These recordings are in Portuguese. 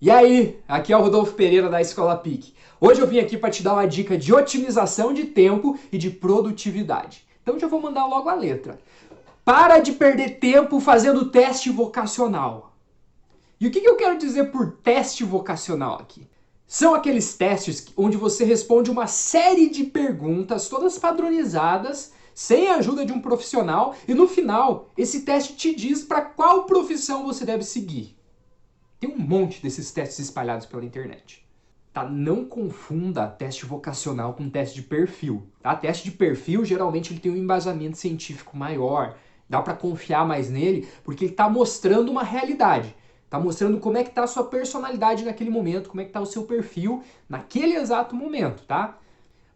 E aí, aqui é o Rodolfo Pereira da Escola PIC. Hoje eu vim aqui para te dar uma dica de otimização de tempo e de produtividade. Então já vou mandar logo a letra. Para de perder tempo fazendo teste vocacional. E o que eu quero dizer por teste vocacional aqui? São aqueles testes onde você responde uma série de perguntas, todas padronizadas, sem a ajuda de um profissional, e no final, esse teste te diz para qual profissão você deve seguir. Tem um monte desses testes espalhados pela internet. Tá? Não confunda teste vocacional com teste de perfil. Tá? Teste de perfil, geralmente, ele tem um embasamento científico maior. Dá para confiar mais nele, porque ele está mostrando uma realidade. Está mostrando como é que está a sua personalidade naquele momento, como é que está o seu perfil naquele exato momento, tá?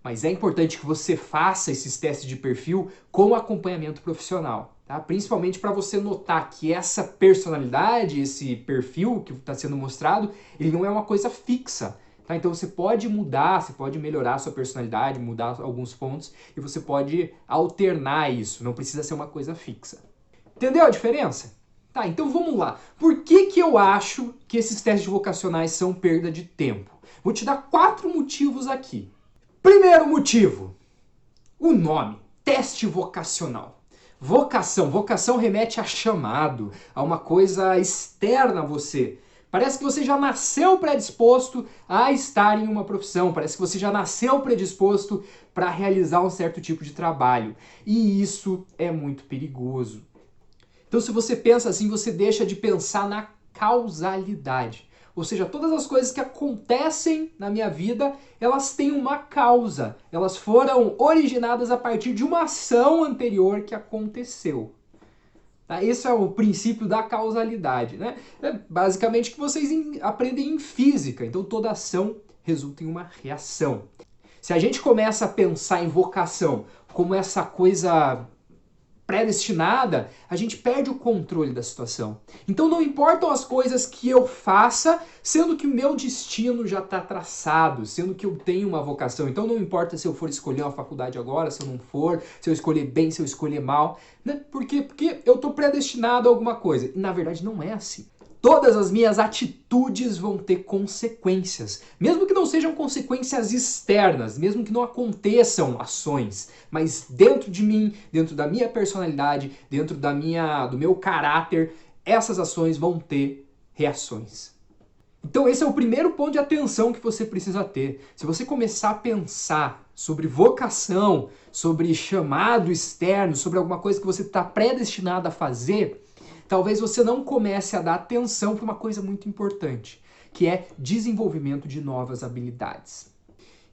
Mas é importante que você faça esses testes de perfil com acompanhamento profissional. Tá? Principalmente para você notar que essa personalidade, esse perfil que está sendo mostrado, ele não é uma coisa fixa. Tá? Então você pode mudar, você pode melhorar a sua personalidade, mudar alguns pontos e você pode alternar isso, não precisa ser uma coisa fixa. Entendeu a diferença? Tá, então vamos lá. Por que eu acho que esses testes vocacionais são perda de tempo? Vou te dar 4 motivos aqui. Primeiro motivo, o nome, teste vocacional. Vocação remete a chamado, a uma coisa externa a você. Parece que você já nasceu predisposto a estar em uma profissão, parece que você já nasceu predisposto para realizar um certo tipo de trabalho. E isso é muito perigoso. Então, se você pensa assim, você deixa de pensar na causalidade. Ou seja, todas as coisas que acontecem na minha vida, elas têm uma causa. Elas foram originadas a partir de uma ação anterior que aconteceu. Tá? Esse é o princípio da causalidade, né? É basicamente que vocês aprendem em física. Então, toda ação resulta em uma reação. Se a gente começa a pensar em vocação como essa coisa predestinada, a gente perde o controle da situação. Então não importam as coisas que eu faça, sendo que o meu destino já está traçado, sendo que eu tenho uma vocação. Então não importa se eu for escolher uma faculdade agora, se eu não for, se eu escolher bem, se eu escolher mal. Né? Por quê? Porque eu estou predestinado a alguma coisa. E na verdade não é assim. Todas as minhas atitudes vão ter consequências, mesmo que não sejam consequências externas, mesmo que não aconteçam ações, mas dentro de mim, dentro da minha personalidade, dentro do meu caráter, essas ações vão ter reações. Então esse é o primeiro ponto de atenção que você precisa ter. Se você começar a pensar sobre vocação, sobre chamado externo, sobre alguma coisa que você está predestinado a fazer, talvez você não comece a dar atenção para uma coisa muito importante, que é desenvolvimento de novas habilidades.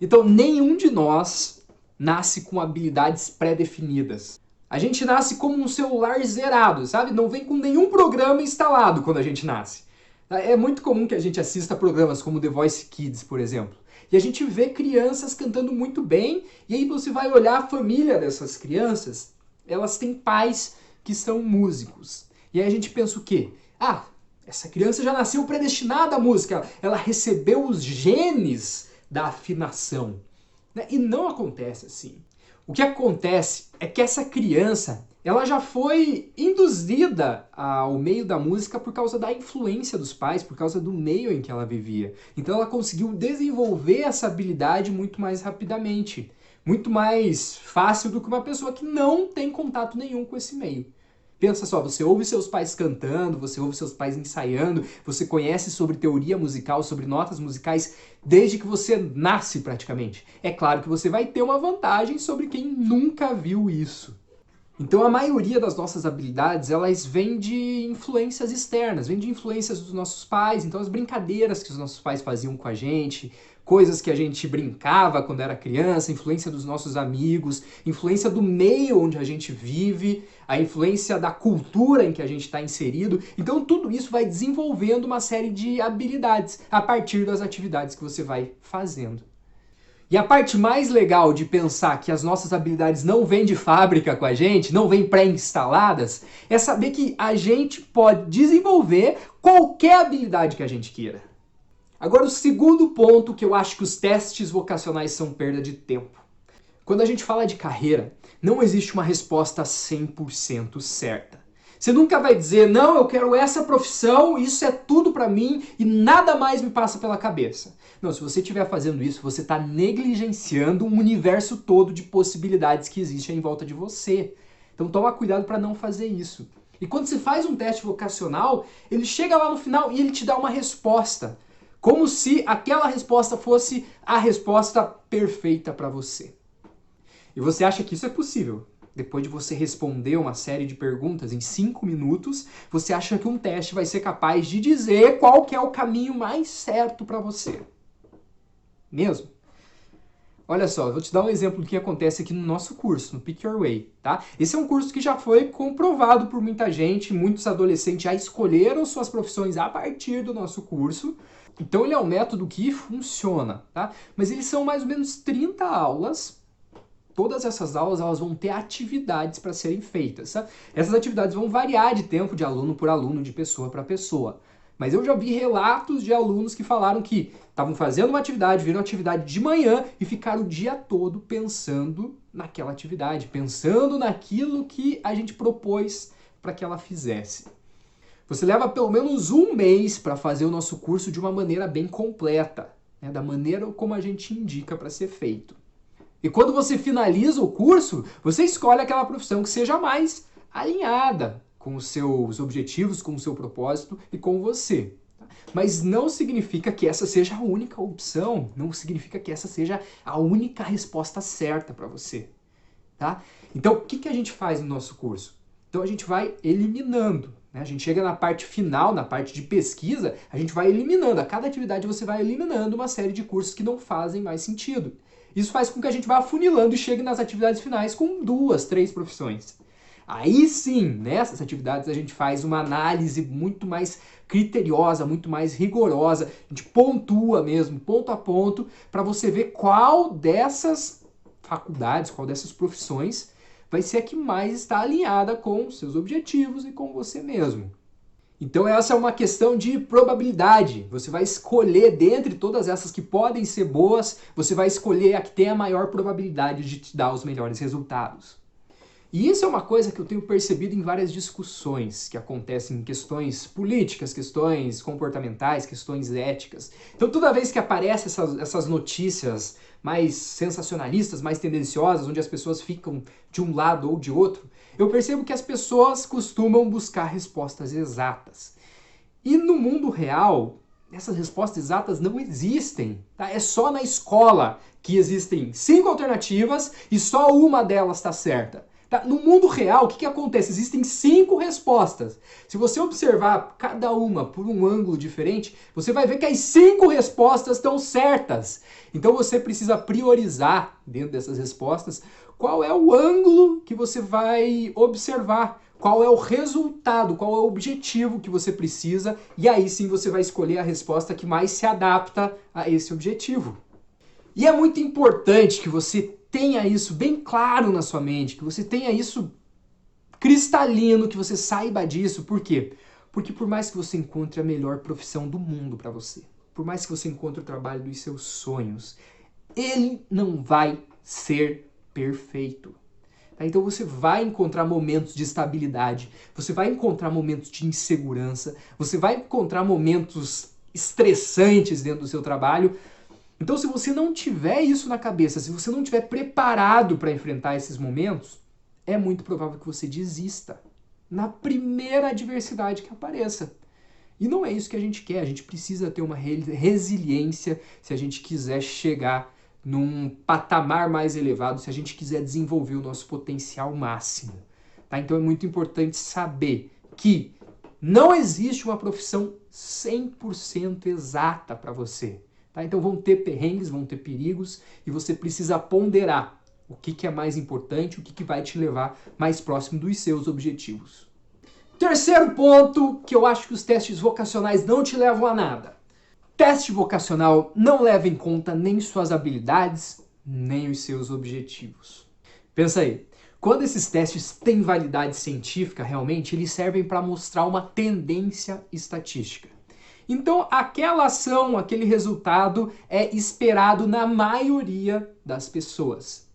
Então, nenhum de nós nasce com habilidades pré-definidas. A gente nasce como um celular zerado, sabe? Não vem com nenhum programa instalado quando a gente nasce. É muito comum que a gente assista programas como The Voice Kids, por exemplo. E a gente vê crianças cantando muito bem, e aí você vai olhar a família dessas crianças, elas têm pais que são músicos. E aí a gente pensa o quê? Ah, essa criança já nasceu predestinada à música, ela recebeu os genes da afinação. E não acontece assim. O que acontece é que essa criança, ela já foi induzida ao meio da música por causa da influência dos pais, por causa do meio em que ela vivia. Então ela conseguiu desenvolver essa habilidade muito mais rapidamente, muito mais fácil do que uma pessoa que não tem contato nenhum com esse meio. Pensa só, você ouve seus pais cantando, você ouve seus pais ensaiando, você conhece sobre teoria musical, sobre notas musicais, desde que você nasce praticamente. É claro que você vai ter uma vantagem sobre quem nunca viu isso. Então a maioria das nossas habilidades, elas vêm de influências externas, vêm de influências dos nossos pais, então as brincadeiras que os nossos pais faziam com a gente, coisas que a gente brincava quando era criança, influência dos nossos amigos, influência do meio onde a gente vive, a influência da cultura em que a gente está inserido. Então tudo isso vai desenvolvendo uma série de habilidades a partir das atividades que você vai fazendo. E a parte mais legal de pensar que as nossas habilidades não vêm de fábrica com a gente, não vêm pré-instaladas, é saber que a gente pode desenvolver qualquer habilidade que a gente queira. Agora, o segundo ponto que eu acho que os testes vocacionais são perda de tempo. Quando a gente fala de carreira, não existe uma resposta 100% certa. Você nunca vai dizer, não, eu quero essa profissão, isso é tudo para mim e nada mais me passa pela cabeça. Não, se você estiver fazendo isso, você está negligenciando um universo todo de possibilidades que existem em volta de você. Então toma cuidado para não fazer isso. E quando você faz um teste vocacional, ele chega lá no final e ele te dá uma resposta. Como se aquela resposta fosse a resposta perfeita para você. E você acha que isso é possível? Depois de você responder uma série de perguntas em 5 minutos, você acha que um teste vai ser capaz de dizer qual que é o caminho mais certo para você. Mesmo? Olha só, eu vou te dar um exemplo do que acontece aqui no nosso curso, no Pick Your Way, tá? Esse é um curso que já foi comprovado por muita gente, muitos adolescentes já escolheram suas profissões a partir do nosso curso. Então ele é um método que funciona, tá? Mas eles são mais ou menos 30 aulas. Todas essas aulas elas vão ter atividades para serem feitas. Tá? Essas atividades vão variar de tempo de aluno por aluno, de pessoa para pessoa. Mas eu já vi relatos de alunos que falaram que estavam fazendo uma atividade, viram a atividade de manhã e ficaram o dia todo pensando naquela atividade, pensando naquilo que a gente propôs para que ela fizesse. Você leva pelo menos um mês para fazer o nosso curso de uma maneira bem completa, né? Da maneira como a gente indica para ser feito. E quando você finaliza o curso, você escolhe aquela profissão que seja mais alinhada com os seus objetivos, com o seu propósito e com você. Mas não significa que essa seja a única opção, não significa que essa seja a única resposta certa para você. Tá? Então, o que a gente faz no nosso curso? Então, a gente vai eliminando. Né? A gente chega na parte final, na parte de pesquisa, a gente vai eliminando. A cada atividade você vai eliminando uma série de cursos que não fazem mais sentido. Isso faz com que a gente vá afunilando e chegue nas atividades finais com 2, 3 profissões. Aí sim, nessas atividades a gente faz uma análise muito mais criteriosa, muito mais rigorosa. A gente pontua mesmo, ponto a ponto, para você ver qual dessas faculdades, qual dessas profissões vai ser a que mais está alinhada com seus objetivos e com você mesmo. Então essa é uma questão de probabilidade. Você vai escolher dentre todas essas que podem ser boas, você vai escolher a que tem a maior probabilidade de te dar os melhores resultados. E isso é uma coisa que eu tenho percebido em várias discussões que acontecem em questões políticas, questões comportamentais, questões éticas. Então toda vez que aparecem essas notícias mais sensacionalistas, mais tendenciosas, onde as pessoas ficam de um lado ou de outro, eu percebo que as pessoas costumam buscar respostas exatas. E no mundo real, essas respostas exatas não existem. Tá? É só na escola que existem 5 alternativas e só uma delas está certa. Tá? No mundo real, o que acontece? Existem 5 respostas. Se você observar cada uma por um ângulo diferente, você vai ver que as 5 respostas estão certas. Então você precisa priorizar dentro dessas respostas qual é o ângulo que você vai observar, qual é o resultado, qual é o objetivo que você precisa, e aí sim você vai escolher a resposta que mais se adapta a esse objetivo. E é muito importante que você tenha isso bem claro na sua mente, que você tenha isso cristalino, que você saiba disso. Por quê? Porque por mais que você encontre a melhor profissão do mundo para você, por mais que você encontre o trabalho dos seus sonhos, ele não vai ser perfeito. Então você vai encontrar momentos de estabilidade, você vai encontrar momentos de insegurança, você vai encontrar momentos estressantes dentro do seu trabalho. Então se você não tiver isso na cabeça, se você não estiver preparado para enfrentar esses momentos, é muito provável que você desista na primeira adversidade que apareça. E não é isso que a gente quer, a gente precisa ter uma resiliência se a gente quiser chegar num patamar mais elevado, se a gente quiser desenvolver o nosso potencial máximo. Tá? Então é muito importante saber que não existe uma profissão 100% exata para você. Tá? Então vão ter perrengues, vão ter perigos e você precisa ponderar o que é mais importante, o que vai te levar mais próximo dos seus objetivos. Terceiro ponto, que eu acho que os testes vocacionais não te levam a nada. Teste vocacional não leva em conta nem suas habilidades, nem os seus objetivos. Pensa aí, quando esses testes têm validade científica, realmente, eles servem para mostrar uma tendência estatística. Então, aquela ação, aquele resultado é esperado na maioria das pessoas.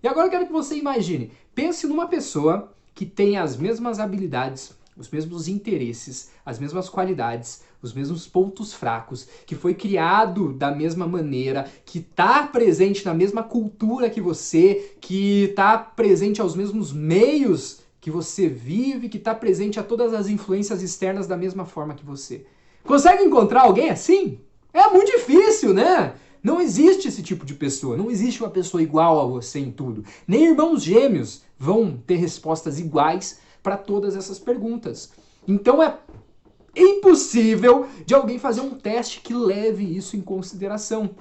E agora eu quero que você imagine, pense numa pessoa que tem as mesmas habilidades, os mesmos interesses, as mesmas qualidades, os mesmos pontos fracos, que foi criado da mesma maneira, que está presente na mesma cultura que você, que está presente aos mesmos meios que você vive, que está presente a todas as influências externas da mesma forma que você. Consegue encontrar alguém assim? É muito difícil, né? Não existe esse tipo de pessoa, não existe uma pessoa igual a você em tudo. Nem irmãos gêmeos vão ter respostas iguais para todas essas perguntas. Então é impossível de alguém fazer um teste que leve isso em consideração.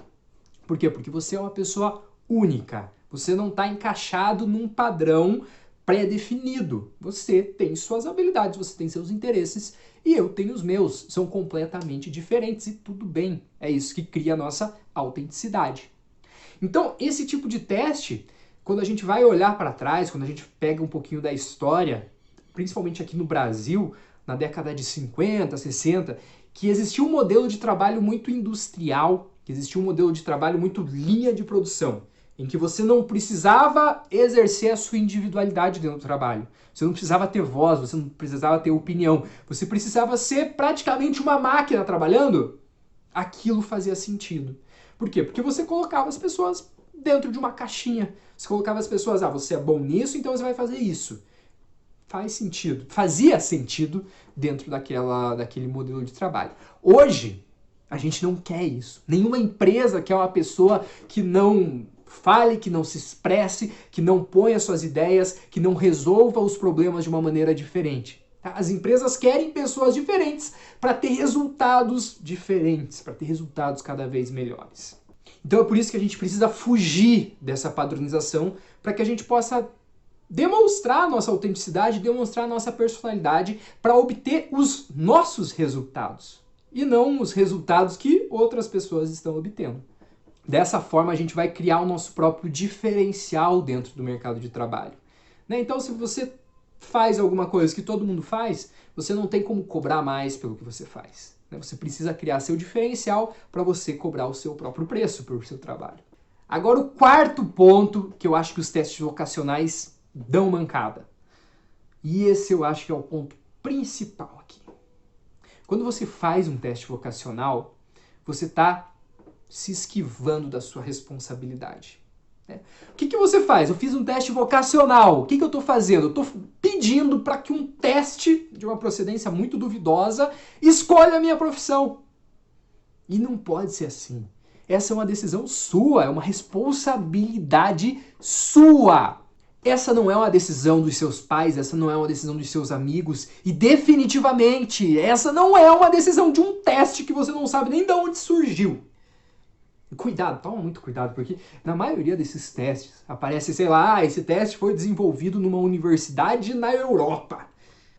Por quê? Porque você é uma pessoa única. Você não está encaixado num padrão pré-definido. Você tem suas habilidades, você tem seus interesses e eu tenho os meus. São completamente diferentes e tudo bem. É isso que cria a nossa autenticidade. Então, esse tipo de teste, quando a gente vai olhar para trás, quando a gente pega um pouquinho da história, principalmente aqui no Brasil, na década de 50, 60, que existia um modelo de trabalho muito industrial, que existia um modelo de trabalho muito linha de produção, em que você não precisava exercer a sua individualidade dentro do trabalho. Você não precisava ter voz, você não precisava ter opinião. Você precisava ser praticamente uma máquina trabalhando. Aquilo fazia sentido. Por quê? Porque você colocava as pessoas dentro de uma caixinha. Você colocava as pessoas, você é bom nisso, então você vai fazer isso. Faz sentido. Fazia sentido dentro daquele modelo de trabalho. Hoje, a gente não quer isso. Nenhuma empresa quer uma pessoa que não fale, que não se expresse, que não ponha suas ideias, que não resolva os problemas de uma maneira diferente. As empresas querem pessoas diferentes para ter resultados diferentes, para ter resultados cada vez melhores. Então é por isso que a gente precisa fugir dessa padronização para que a gente possa demonstrar a nossa autenticidade, demonstrar a nossa personalidade para obter os nossos resultados e não os resultados que outras pessoas estão obtendo. Dessa forma, a gente vai criar o nosso próprio diferencial dentro do mercado de trabalho. Então, se você faz alguma coisa que todo mundo faz, você não tem como cobrar mais pelo que você faz. Você precisa criar seu diferencial para você cobrar o seu próprio preço pelo seu trabalho. Agora, o quarto ponto que eu acho que os testes vocacionais dão mancada. E esse eu acho que é o ponto principal aqui. Quando você faz um teste vocacional, você está se esquivando da sua responsabilidade. O que você faz? Eu fiz um teste vocacional. O que eu estou fazendo? Eu estou pedindo para que um teste de uma procedência muito duvidosa escolha a minha profissão. E não pode ser assim. Essa é uma decisão sua, é uma responsabilidade sua. Essa não é uma decisão dos seus pais, essa não é uma decisão dos seus amigos e definitivamente essa não é uma decisão de um teste que você não sabe nem de onde surgiu. Cuidado, toma muito cuidado, porque na maioria desses testes aparece, sei lá, esse teste foi desenvolvido numa universidade na Europa.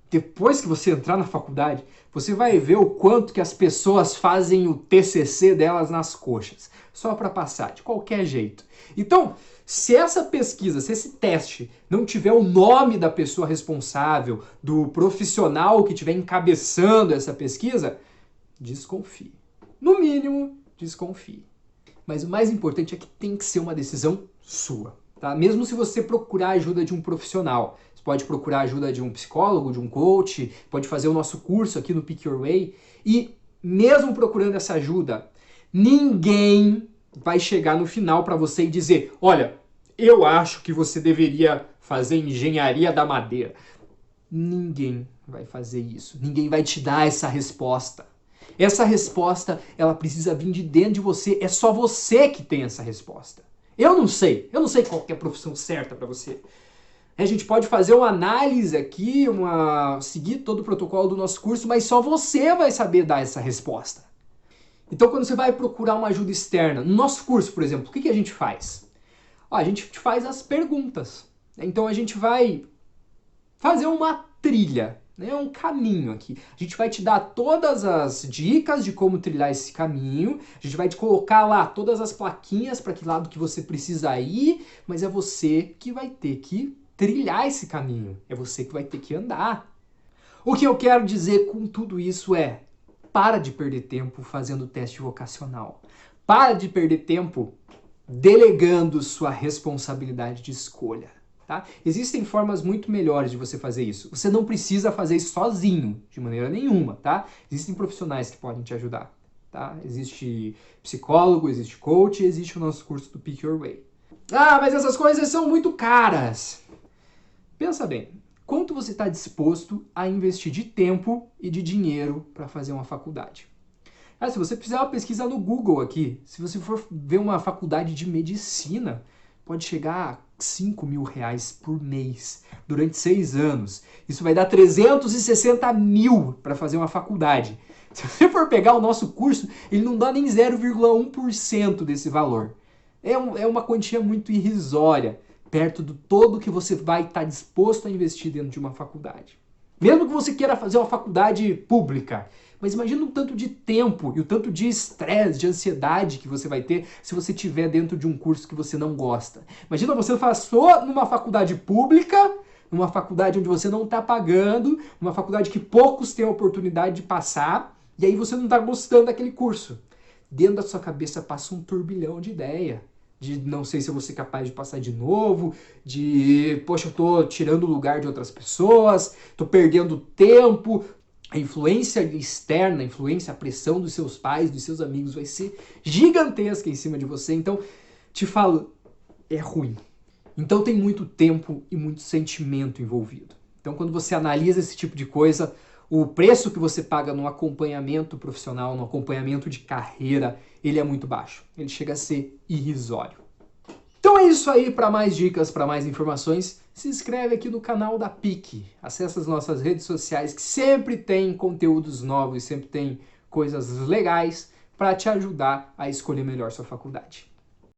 Depois que você entrar na faculdade, você vai ver o quanto que as pessoas fazem o TCC delas nas coxas, só para passar, de qualquer jeito. Então, se essa pesquisa, se esse teste não tiver o nome da pessoa responsável, do profissional que estiver encabeçando essa pesquisa, desconfie. No mínimo, desconfie. Mas o mais importante é que tem que ser uma decisão sua, tá? Mesmo se você procurar a ajuda de um profissional, você pode procurar a ajuda de um psicólogo, de um coach, pode fazer o nosso curso aqui no Pick Your Way, e mesmo procurando essa ajuda, ninguém vai chegar no final para você e dizer, olha, eu acho que você deveria fazer engenharia da madeira. Ninguém vai fazer isso, ninguém vai te dar essa resposta. Essa resposta, ela precisa vir de dentro de você. É só você que tem essa resposta. Eu não sei qual que é a profissão certa para você. A gente pode fazer uma análise aqui, seguir todo o protocolo do nosso curso, mas só você vai saber dar essa resposta. Então, quando você vai procurar uma ajuda externa, no nosso curso, por exemplo, o que a gente faz? A gente faz as perguntas. Então, a gente vai fazer uma trilha. Um caminho aqui. A gente vai te dar todas as dicas de como trilhar esse caminho, a gente vai te colocar lá todas as plaquinhas para que lado que você precisa ir, mas é você que vai ter que trilhar esse caminho, é você que vai ter que andar. O que eu quero dizer com tudo isso é, para de perder tempo fazendo teste vocacional, para de perder tempo delegando sua responsabilidade de escolha. Tá? Existem formas muito melhores de você fazer isso. Você não precisa fazer isso sozinho, de maneira nenhuma, tá? Existem profissionais que podem te ajudar, tá? Existe psicólogo, existe coach, existe o nosso curso do Pick Your Way. Ah, mas essas coisas são muito caras. Pensa bem, quanto você está disposto a investir de tempo e de dinheiro para fazer uma faculdade? Se você fizer uma pesquisa no Google aqui, se você for ver uma faculdade de medicina, pode chegar a 5 mil reais por mês, durante 6 anos. Isso vai dar 360 mil para fazer uma faculdade. Se você for pegar o nosso curso, ele não dá nem 0,1% desse valor. É uma quantia muito irrisória, perto do todo que você vai estar disposto a investir dentro de uma faculdade. Mesmo que você queira fazer uma faculdade pública, mas imagina o tanto de tempo e o tanto de estresse, de ansiedade que você vai ter se você estiver dentro de um curso que você não gosta. Imagina você passou numa faculdade pública, numa faculdade onde você não está pagando, numa faculdade que poucos têm a oportunidade de passar, e aí você não está gostando daquele curso. Dentro da sua cabeça passa um turbilhão de ideia. De não sei se eu vou ser capaz de passar de novo, de, poxa, eu tô tirando o lugar de outras pessoas, tô perdendo tempo. A influência externa, a influência, a pressão dos seus pais, dos seus amigos vai ser gigantesca em cima de você. Então, te falo, é ruim. Então tem muito tempo e muito sentimento envolvido. Então quando você analisa esse tipo de coisa, o preço que você paga no acompanhamento profissional, no acompanhamento de carreira, ele é muito baixo. Ele chega a ser irrisório. Então é isso aí. Para mais dicas, para mais informações, se inscreve aqui no canal da PIC. Acesse as nossas redes sociais que sempre tem conteúdos novos, sempre tem coisas legais para te ajudar a escolher melhor sua faculdade.